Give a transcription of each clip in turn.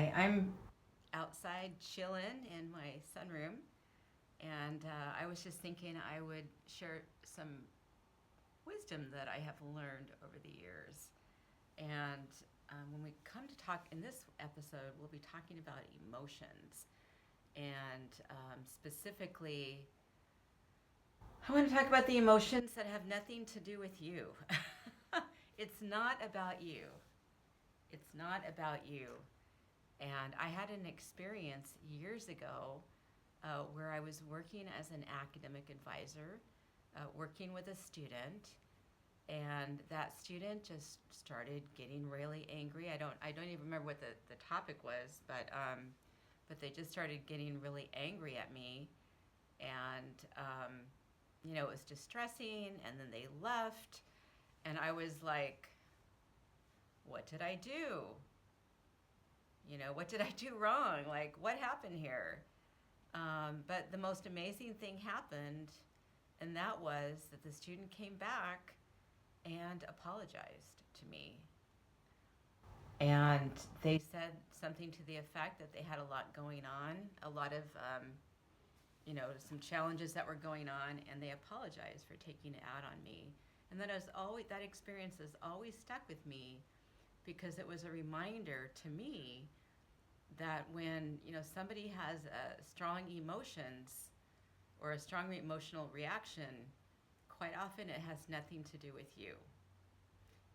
Hi, I'm outside chilling in my sunroom, and I was just thinking I would share some wisdom that I have learned over the years. And when we come to talk in this episode, we'll be talking about emotions, and specifically, I want to talk about the emotions that have nothing to do with you. It's not about you. It's not about you. And I had an experience years ago where I was working as an academic advisor, working with a student, and that student just started getting really angry. I don't even remember what the topic was, but they just started getting really angry at me, and it was distressing. And then they left, and I was like, "What did I do? What did I do wrong? Like, what happened here?" But the most amazing thing happened, and that was that the student came back and apologized to me. And they said something to the effect that they had a lot going on, a lot of, some challenges that were going on, and they apologized for taking it out on me. And that experience has always stuck with me because it was a reminder to me that when somebody has strong emotions or a strong emotional reaction, quite often it has nothing to do with you.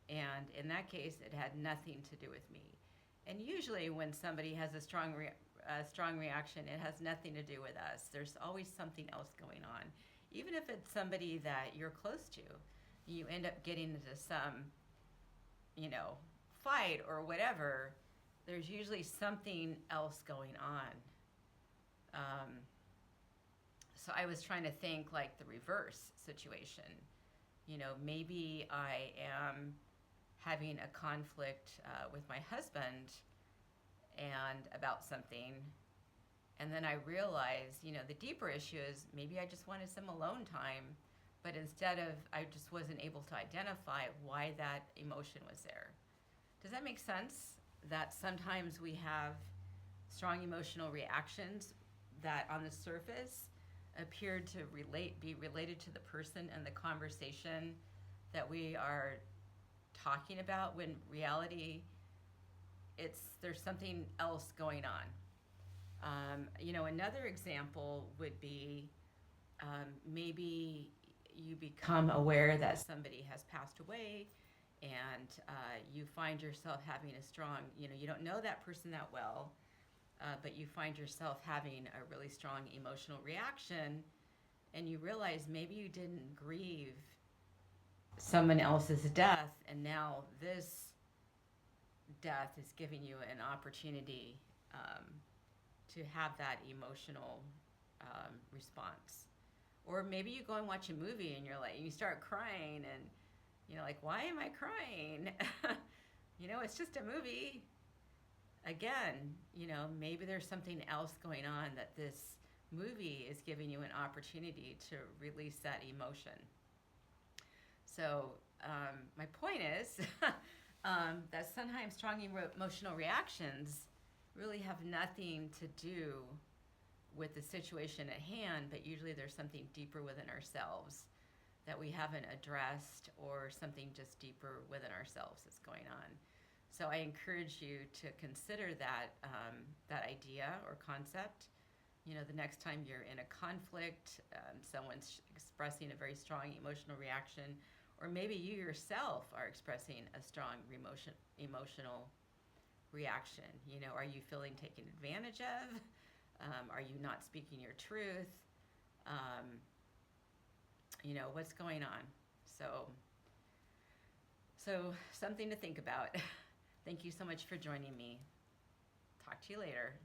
And in that case, it had nothing to do with me. And usually, when somebody has a strong reaction, it has nothing to do with us. There's always something else going on, even if it's somebody that you're close to. You end up getting into some, you know, fight or whatever. There's usually something else going on. So I was trying to think like the reverse situation. Maybe I am having a conflict with my husband and about something, and then I realize, the deeper issue is maybe I just wanted some alone time, but I just wasn't able to identify why that emotion was there. Does that make sense? That sometimes we have strong emotional reactions that on the surface appear to be related to the person and the conversation that we are talking about, when reality there's something else going on. Another example would be maybe you become aware that somebody has passed away, and you find yourself having a strong, you don't know that person that well, but you find yourself having a really strong emotional reaction, and you realize maybe you didn't grieve someone else's death, and now this death is giving you an opportunity to have that emotional response. Or maybe you go and watch a movie and you start crying, and like, why am I crying? It's just a movie. Again, maybe there's something else going on, that this movie is giving you an opportunity to release that emotion. So my point is that sometimes strong emotional reactions really have nothing to do with the situation at hand, but usually there's something deeper within ourselves that we haven't addressed, or something just deeper within ourselves that's going on. So I encourage you to consider that idea or concept. The next time you're in a conflict, someone's expressing a very strong emotional reaction, or maybe you yourself are expressing a strong emotional reaction. Are you feeling taken advantage of? Are you not speaking your truth? What's going on? So something to think about. Thank you so much for joining me. Talk to you later.